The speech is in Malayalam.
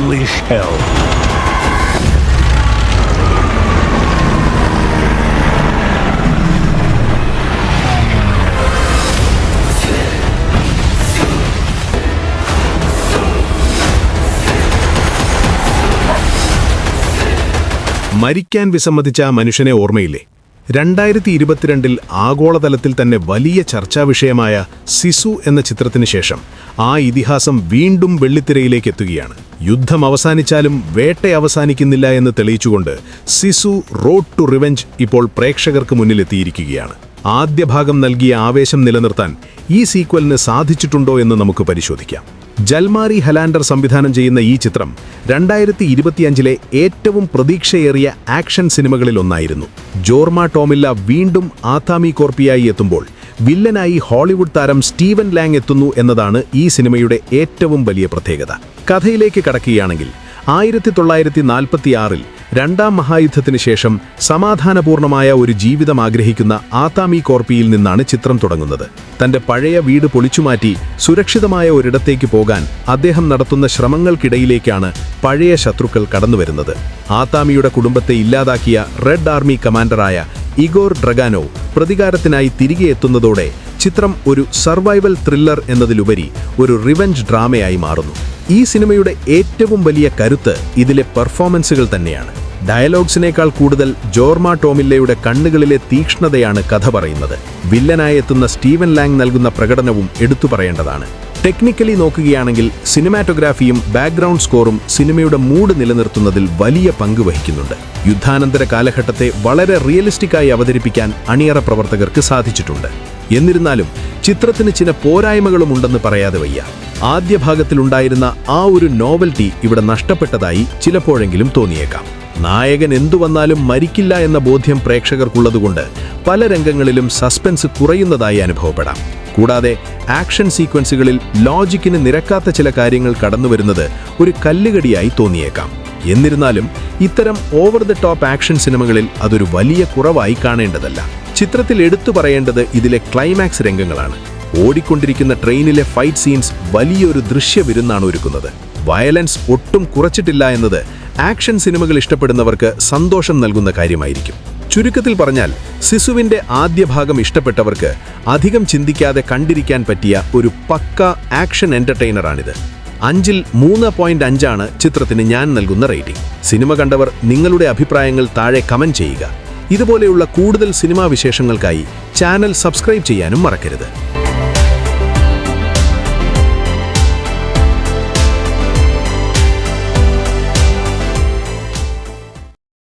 English hell. മരിക്കാൻ വിസമ്മതിച്ച ആ മനുഷ്യനെ ഓർമ്മയില്ലേ? 2022 ആഗോളതലത്തിൽ തന്നെ വലിയ ചർച്ചാവിഷയമായ സിസു എന്ന ചിത്രത്തിന് ശേഷം ആ ഇതിഹാസം വീണ്ടും വെള്ളിത്തിരയിലേക്ക് എത്തുകയാണ്. യുദ്ധം അവസാനിച്ചാലും വേട്ട അവസാനിക്കുന്നില്ല എന്ന് തെളിയിച്ചുകൊണ്ട് സിസു റോഡ് ടു റിവെഞ്ച് ഇപ്പോൾ പ്രേക്ഷകർക്ക് മുന്നിലെത്തിയിരിക്കുകയാണ്. ആദ്യ ഭാഗം നൽകിയ ആവേശം നിലനിർത്താൻ ഈ സീക്വലിന് സാധിച്ചിട്ടുണ്ടോ എന്ന് നമുക്ക് പരിശോധിക്കാം. ജൽമാരി ഹലാൻഡർ സംവിധാനം ചെയ്യുന്ന ഈ ചിത്രം 2025 ഏറ്റവും പ്രതീക്ഷയേറിയ ആക്ഷൻ സിനിമകളിലൊന്നായിരുന്നു. ജോർമ ടോമില്ല വീണ്ടും ആഥാമി കോർപ്പിയായി എത്തുമ്പോൾ വില്ലനായി ഹോളിവുഡ് താരം സ്റ്റീവൻ ലാങ് എത്തുന്നു എന്നതാണ് ഈ സിനിമയുടെ ഏറ്റവും വലിയ പ്രത്യേകത. കഥയിലേക്ക് കടക്കുകയാണെങ്കിൽ 1946 രണ്ടാം മഹായുദ്ധത്തിന് ശേഷം സമാധാനപൂർണമായ ഒരു ജീവിതം ആഗ്രഹിക്കുന്ന ആതാമി കോർപ്പിയിൽ നിന്നാണ് ചിത്രം തുടങ്ങുന്നത്. തന്റെ പഴയ വീട് പൊളിച്ചുമാറ്റി സുരക്ഷിതമായ ഒരിടത്തേക്ക് പോകാൻ അദ്ദേഹം നടത്തുന്ന ശ്രമങ്ങൾക്കിടയിലേക്കാണ് പഴയ ശത്രുക്കൾ കടന്നുവരുന്നത്. ആതാമിയുടെ കുടുംബത്തെ ഇല്ലാതാക്കിയ റെഡ് ആർമി കമാൻഡറായ ഇഗോർ ഡ്രഗാനോ പ്രതികാരത്തിനായി തിരികെ എത്തുന്നതോടെ ചിത്രം ഒരു സർവൈവൽ ത്രില്ലർ എന്നതിലുപരി ഒരു റിവെഞ്ച് ഡ്രാമയായി മാറുന്നു. ഈ സിനിമയുടെ ഏറ്റവും വലിയ കരുത്ത് ഇതിലെ പെർഫോമൻസുകൾ തന്നെയാണ്. ഡയലോഗ്സിനേക്കാൾ കൂടുതൽ ജോർമ ടോമില്ലയുടെ കണ്ണുകളിലെ തീക്ഷ്ണതയാണ് കഥ പറയുന്നത്. വില്ലനായി എത്തുന്ന സ്റ്റീവൻ ലാങ് നൽകുന്ന പ്രകടനവും എടുത്തു പറയേണ്ടതാണ്. ടെക്നിക്കലി നോക്കുകയാണെങ്കിൽ സിനിമാറ്റോഗ്രാഫിയും ബാക്ക്ഗ്രൗണ്ട് സ്കോറും സിനിമയുടെ മൂഡ് നിലനിർത്തുന്നതിൽ വലിയ പങ്ക് വഹിക്കുന്നുണ്ട്. യുദ്ധാനന്തര കാലഘട്ടത്തെ വളരെ റിയലിസ്റ്റിക്കായി അവതരിപ്പിക്കാൻ അണിയറ പ്രവർത്തകർക്ക് സാധിച്ചിട്ടുണ്ട്. എന്നിരുന്നാലും ചിത്രത്തിന് ചില പോരായ്മകളും ഉണ്ടെന്ന് പറയാതെ വയ്യ. ആദ്യ ഭാഗത്തിലുണ്ടായിരുന്ന ആ ഒരു നോവൽറ്റി ഇവിടെ നഷ്ടപ്പെട്ടതായി ചിലപ്പോഴെങ്കിലും തോന്നിയേക്കാം. നായകൻ എന്തു വന്നാലും മരിക്കില്ല എന്ന ബോധ്യം പ്രേക്ഷകർക്കുള്ളതുകൊണ്ട് പല രംഗങ്ങളിലും സസ്പെൻസ് കുറയുന്നതായി അനുഭവപ്പെടാം. കൂടാതെ ആക്ഷൻ സീക്വൻസുകളിൽ ലോജിക്കിന് നിരക്കാത്ത ചില കാര്യങ്ങൾ കടന്നുവരുന്നത് ഒരു കല്ലുകടിയായി തോന്നിയേക്കാം. എന്നിരുന്നാലും ഇത്തരം ഓവർ ദ ടോപ്പ് ആക്ഷൻ സിനിമകളിൽ അതൊരു വലിയ കുറവായി കാണേണ്ടതല്ല. ചിത്രത്തിൽ എടുത്തു പറയേണ്ടത് ഇതിലെ ക്ലൈമാക്സ് രംഗങ്ങളാണ്. ഓടിക്കൊണ്ടിരിക്കുന്ന ട്രെയിനിലെ ഫൈറ്റ് സീൻസ് വലിയൊരു ദൃശ്യവിരുന്നാണ് ഒരുക്കുന്നത്. വയലൻസ് ഒട്ടും കുറച്ചിട്ടില്ല എന്നത് ആക്ഷൻ സിനിമകൾ ഇഷ്ടപ്പെടുന്നവർക്ക് സന്തോഷം നൽകുന്ന കാര്യമായിരിക്കും. ചുരുക്കത്തിൽ പറഞ്ഞാൽ സിസുവിന്റെ ആദ്യ ഭാഗം ഇഷ്ടപ്പെട്ടവർക്ക് അധികം ചിന്തിക്കാതെ കണ്ടിരിക്കാൻ പറ്റിയ ഒരു പക്ക ആക്ഷൻ എന്റർടൈനറാണിത്. 5-ൽ 3.5 ചിത്രത്തിന് ഞാൻ നൽകുന്ന റേറ്റിംഗ്. സിനിമ കണ്ടവർ നിങ്ങളുടെ അഭിപ്രായങ്ങൾ താഴെ കമന്റ് ചെയ്യുക. ഇതുപോലെയുള്ള കൂടുതൽ സിനിമാ വിശേഷങ്ങൾക്കായി ചാനൽ സബ്സ്ക്രൈബ് ചെയ്യാനും മറക്കരുത്.